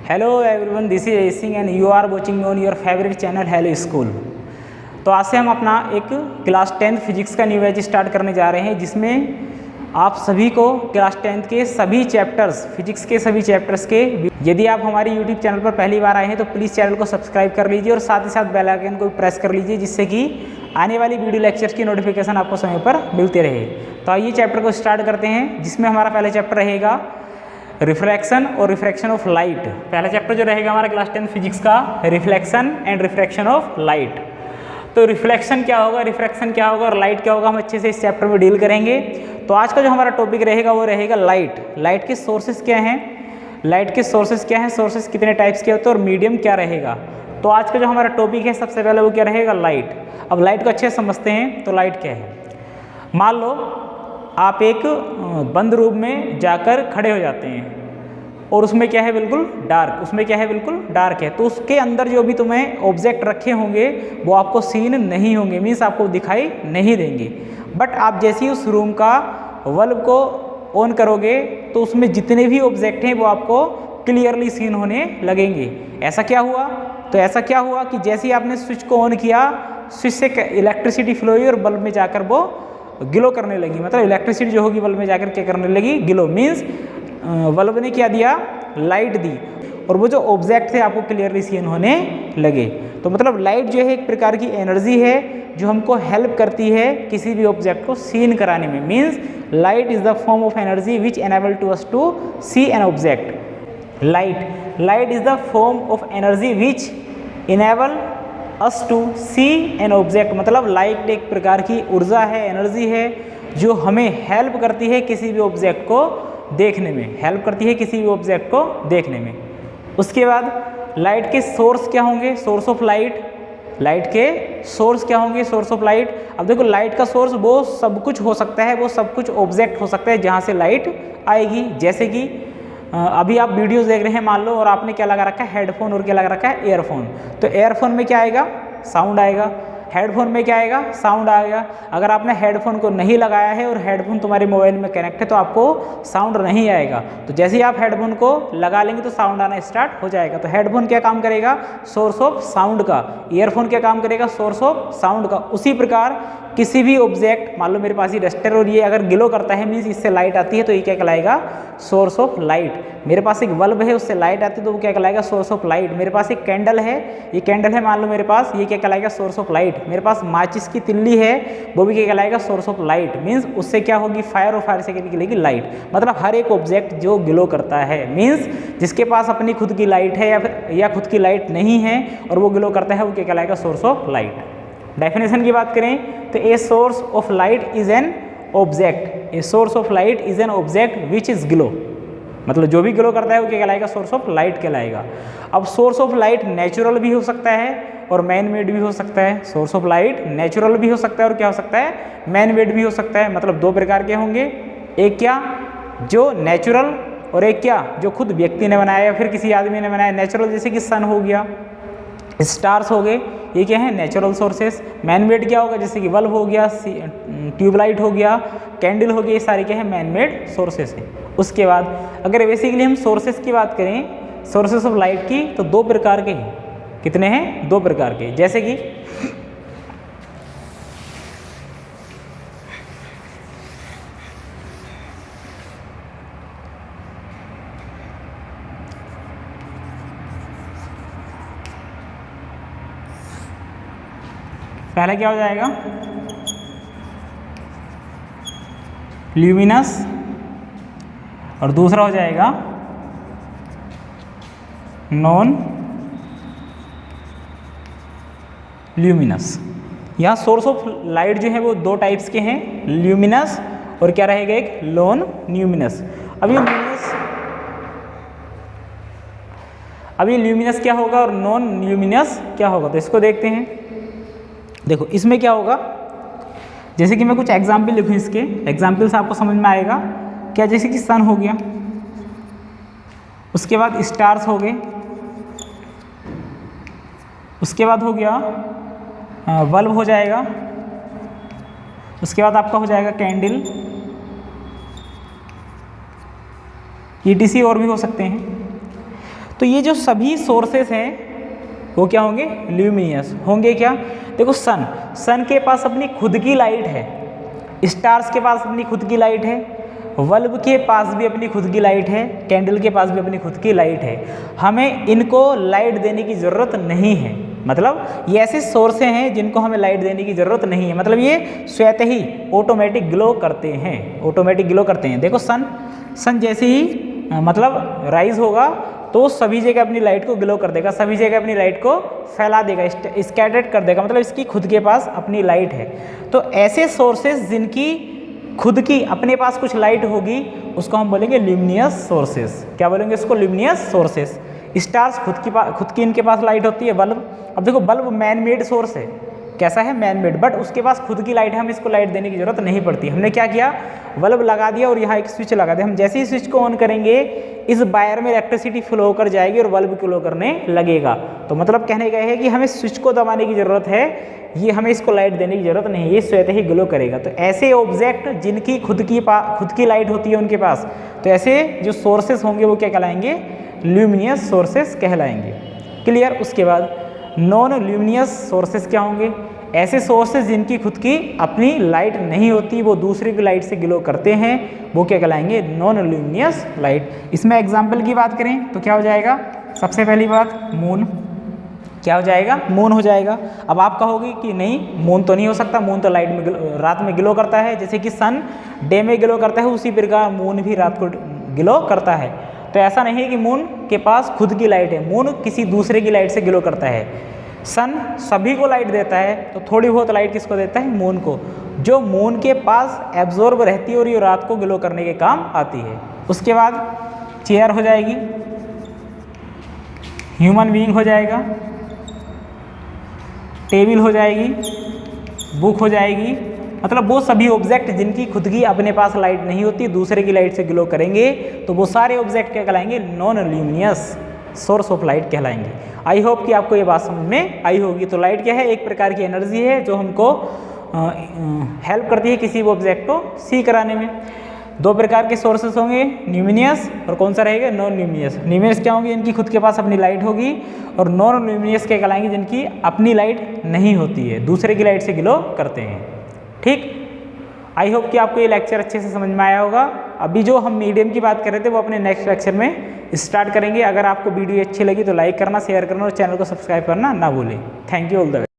Hello everyone, this is Ajay Singh and you are watching on your favourite channel hello school. तो आज से हम अपना एक क्लास 10th फिजिक्स का न्यू बैच स्टार्ट करने जा रहे हैं, जिसमें आप सभी को क्लास 10th के सभी चैप्टर्स, फिजिक्स के सभी चैप्टर्स के, यदि आप हमारे यूट्यूब चैनल पर पहली बार आए हैं तो प्लीज़ चैनल को सब्सक्राइब कर लीजिए और साथ ही साथ बेल आइकन को प्रेस कर लीजिए, जिससे कि आने वाली वीडियो लेक्चर्स की नोटिफिकेशन आपको समय पर मिलते रहे। तो आइए चैप्टर को स्टार्ट करते हैं, जिसमें हमारा पहला चैप्टर रहेगा रिफ्रैक्शन और रिफ्रैक्शन ऑफ लाइट। पहला चैप्टर जो रहेगा हमारा क्लास 10 फिजिक्स का, reflection and refraction of light. तो रिफ्लेक्शन क्या होगा, रिफ्रैक्शन क्या होगा और लाइट क्या होगा, हम अच्छे से इस चैप्टर में डील करेंगे। तो आज का जो हमारा टॉपिक रहेगा वो रहेगा लाइट। लाइट के सोर्सेज क्या हैं, लाइट के सोर्सेज क्या हैं, सोर्सेज कितने टाइप्स के होते हैं और मीडियम क्या रहेगा। तो आज का जो हमारा टॉपिक है सबसे पहले वो क्या रहेगा, लाइट। अब लाइट को अच्छे से समझते हैं। तो लाइट क्या है, मान लो आप एक बंद रूम में जाकर खड़े हो जाते हैं और उसमें क्या है, बिल्कुल डार्क, उसमें क्या है, बिल्कुल डार्क है। तो उसके अंदर जो भी तुम्हें ऑब्जेक्ट रखे होंगे वो आपको सीन नहीं होंगे, मीन्स आपको दिखाई नहीं देंगे। बट आप जैसे ही उस रूम का बल्ब को ऑन करोगे तो उसमें जितने भी ऑब्जेक्ट हैं वो आपको क्लियरली सीन होने लगेंगे। ऐसा क्या हुआ, तो ऐसा क्या हुआ कि जैसे ही आपने स्विच को ऑन किया, स्विच से इलेक्ट्रिसिटी फ्लो हुई और बल्ब में जाकर वो ग्लो करने लगी। मतलब इलेक्ट्रिसिटी जो होगी बल्ब में जाकर क्या करने लगी, ग्लो, मीन्स बल्ब ने क्या दिया, लाइट दी, और वो जो ऑब्जेक्ट थे आपको क्लियरली सीन होने लगे। तो मतलब लाइट जो है एक प्रकार की एनर्जी है जो हमको हेल्प करती है किसी भी ऑब्जेक्ट को सीन कराने में। Means light is the form of energy which enable to us to see an object. Light is the form of energy which enable us to see an object. मतलब light एक प्रकार की ऊर्जा है, energy है जो हमें हेल्प करती है किसी भी ऑब्जेक्ट को देखने में, हेल्प करती है किसी भी ऑब्जेक्ट को देखने में। उसके बाद लाइट के सोर्स क्या होंगे, सोर्स ऑफ लाइट। लाइट के सोर्स क्या होंगे, सोर्स ऑफ लाइट। अब देखो लाइट का सोर्स वो सब कुछ हो सकता है, वो सब कुछ ऑब्जेक्ट हो सकता है जहाँ से लाइट आएगी। जैसे कि अभी आप वीडियोस देख रहे हैं मान लो, और आपने क्या लगा रखा है, हेडफोन, और क्या लगा रखा है, ईयरफोन। तो ईयरफोन में क्या आएगा, साउंड आएगा। हेडफोन में क्या आएगा, साउंड आएगा। अगर आपने हेडफोन को नहीं लगाया है और हेडफोन तुम्हारे मोबाइल में कनेक्ट है तो आपको साउंड नहीं आएगा। तो जैसे ही आप हेडफोन को लगा लेंगे तो साउंड आना स्टार्ट हो जाएगा। तो हेडफोन क्या काम करेगा, सोर्स ऑफ साउंड का। ईयरफोन क्या काम करेगा, सोर्स ऑफ साउंड का। उसी प्रकार किसी भी ऑब्जेक्ट, मान लो मेरे पास ये डस्टर और ये अगर ग्लो करता है, मीन्स इससे लाइट आती है, तो ये क्या कहलाएगा, सोर्स ऑफ लाइट। मेरे पास एक बल्ब है, उससे लाइट आती है तो वो क्या कहलाएगा, सोर्स ऑफ लाइट। मेरे पास एक कैंडल है, ये कैंडल है मान लो मेरे पास, ये क्या कहलाएगा, सोर्स ऑफ लाइट। मेरे पास माचिस की तिल्ली है, वो भी क्या कहलाएगा, सोर्स ऑफ लाइट। मीन्स उससे क्या होगी, फायर, और फायर से क्या निकलेगी, लाइट। मतलब हर एक ऑब्जेक्ट जो ग्लो करता है, मीन्स जिसके पास अपनी खुद की लाइट है या खुद की लाइट नहीं है और वो ग्लो करता है, वो क्या कहलाएगा, सोर्स ऑफ लाइट। डेफिनेशन की बात करें तो a source of light is an object. A source of light is an object which is glow. मतलब जो भी ग्लो करता है वो क्या कहलाएगा, सोर्स ऑफ लाइट कहलाएगा। अब सोर्स ऑफ लाइट नेचुरल भी हो सकता है और मैन मेड भी हो सकता है। सोर्स ऑफ लाइट नेचुरल भी हो सकता है और क्या हो सकता है, मैन मेड भी हो सकता है। मतलब दो प्रकार के होंगे, एक क्या जो नेचुरल, और एक क्या जो खुद व्यक्ति ने बनाया या फिर किसी आदमी ने बनाया। नेचुरल जैसे कि सन हो गया, स्टार्स हो गए, ये क्या है, नेचुरल सोर्सेस। मैन मेड क्या होगा, जैसे कि बल्ब हो गया, ट्यूबलाइट हो गया, कैंडल हो गया, ये सारे क्या है, मैन मेड सोर्सेस है। उसके बाद अगर बेसिकली हम सोर्सेस की बात करें, सोर्सेस ऑफ लाइट की, तो दो प्रकार के हैं। कितने हैं, दो प्रकार के। जैसे कि पहला क्या हो जाएगा, ल्यूमिनस, और दूसरा हो जाएगा नॉन ल्यूमिनस। यहाँ सोर्स ऑफ लाइट जो है वो दो टाइप्स के हैं, ल्यूमिनस और क्या रहेगा, एक नॉन ल्यूमिनस। अभी ल्यूमिनस क्या होगा और नॉन ल्यूमिनस क्या होगा, तो इसको देखते हैं। देखो इसमें क्या होगा, जैसे कि मैं कुछ एग्जाम्पल लिखूँ, इसके एग्जाम्पल से आपको समझ में आएगा क्या। जैसे कि सन हो गया, उसके बाद स्टार्स हो गए, उसके बाद हो गया बल्ब हो जाएगा, उसके बाद आपका हो जाएगा कैंडल, ETC और भी हो सकते हैं। तो ये जो सभी सोर्सेस हैं वो क्या होंगे, ल्यूमिनियस होंगे। क्या, देखो सन के पास अपनी खुद की लाइट है, स्टार्स के पास अपनी खुद की लाइट है, बल्ब के पास भी अपनी खुद की लाइट है, कैंडल के पास भी अपनी खुद की लाइट है। हमें इनको लाइट देने की ज़रूरत नहीं है, मतलब ये ऐसे सोर्सें हैं जिनको हमें लाइट देने की ज़रूरत नहीं है, मतलब ये स्वतः ही ऑटोमेटिक ग्लो करते हैं, ऑटोमेटिक ग्लो करते हैं। देखो सन जैसे ही मतलब राइज होगा तो सभी जगह अपनी लाइट को ग्लो कर देगा, सभी जगह अपनी लाइट को फैला देगा, स्कैटर्ड कर देगा, मतलब इसकी खुद के पास अपनी लाइट है। तो ऐसे सोर्सेज जिनकी खुद की अपने पास कुछ लाइट होगी उसको हम बोलेंगे ल्यूमिनियस सोर्सेस। क्या बोलेंगे इसको, ल्यूमिनियस सोर्सेस। स्टार्स खुद की इनके पास लाइट होती है। बल्ब, अब देखो बल्ब मैन मेड सोर्स है, कैसा है, मैन मेड, बट उसके पास खुद की लाइट है, हम इसको लाइट देने की जरूरत नहीं पड़ती। हमने क्या किया, बल्ब लगा दिया और यहाँ एक स्विच लगा दिया, हम जैसे ही स्विच को ऑन करेंगे इस वायर में इलेक्ट्रिसिटी फ्लो कर जाएगी और बल्ब ग्लो करने लगेगा। तो मतलब कहने गए है कि हमें स्विच को दबाने की ज़रूरत है, ये हमें इसको लाइट देने की ज़रूरत नहीं है, ये स्वतः ही ग्लो करेगा। तो ऐसे ऑब्जेक्ट जिनकी खुद की लाइट होती है उनके पास, तो ऐसे जो सोर्सेस होंगे वो क्या कहलाएंगे, ल्यूमिनियस सोर्सेस कहलाएंगे। क्लियर। उसके बाद नॉन ल्यूमिनियस सोर्सेस क्या होंगे, ऐसे सोर्सेज जिनकी खुद की अपनी लाइट नहीं होती, वो दूसरे की लाइट से ग्लो करते हैं, वो क्या कहलाएंगे, नॉन ल्यूमिनियस लाइट। इसमें एग्जाम्पल की बात करें तो क्या हो जाएगा, सबसे पहली बात मून, क्या हो जाएगा, मून हो जाएगा। अब आप कहोगे कि नहीं मून तो नहीं हो सकता, मून तो लाइट में रात में ग्लो करता है, जैसे कि सन डे में ग्लो करता है उसी प्रकार मून भी रात को ग्लो करता है। तो ऐसा नहीं है कि मून के पास खुद की लाइट है, मून किसी दूसरे की लाइट से ग्लो करता है। सन सभी को लाइट देता है, तो थोड़ी बहुत लाइट किसको देता है, मून को, जो मून के पास एब्जॉर्ब रहती है और ये रात को ग्लो करने के काम आती है। उसके बाद चेयर हो जाएगी, ह्यूमन बीइंग हो जाएगा, टेबल हो जाएगी, बुक हो जाएगी, मतलब वो सभी ऑब्जेक्ट जिनकी खुद की अपने पास लाइट नहीं होती, दूसरे की लाइट से ग्लो करेंगे, तो वो सारे ऑब्जेक्ट क्या कहलाएंगे, non luminous source of light कहलाएंगे। आई होप कि आपको ये बात समझ में आई होगी। तो लाइट क्या है, एक प्रकार की एनर्जी है जो हमको हेल्प करती है किसी भी ऑब्जेक्ट को सी कराने में। दो प्रकार के सोर्सेस होंगे, ल्यूमिनियस और कौन सा रहेगा, नॉन ल्यूमिनियस। ल्यूमिनियस क्या होंगे, इनकी खुद के पास अपनी लाइट होगी, और नॉन ल्यूमिनियस क्या कहलाएंगे, जिनकी अपनी लाइट नहीं होती है, दूसरे की लाइट से ग्लो करते हैं। ठीक, आई होप कि आपको ये लेक्चर अच्छे से समझ में आया होगा। अभी जो हम मीडियम की बात कर रहे थे वो अपने नेक्स्ट लेक्चर में स्टार्ट करेंगे। अगर आपको वीडियो अच्छी लगी तो लाइक करना, शेयर करना और चैनल को सब्सक्राइब करना ना भूलें। Thank you, all the best.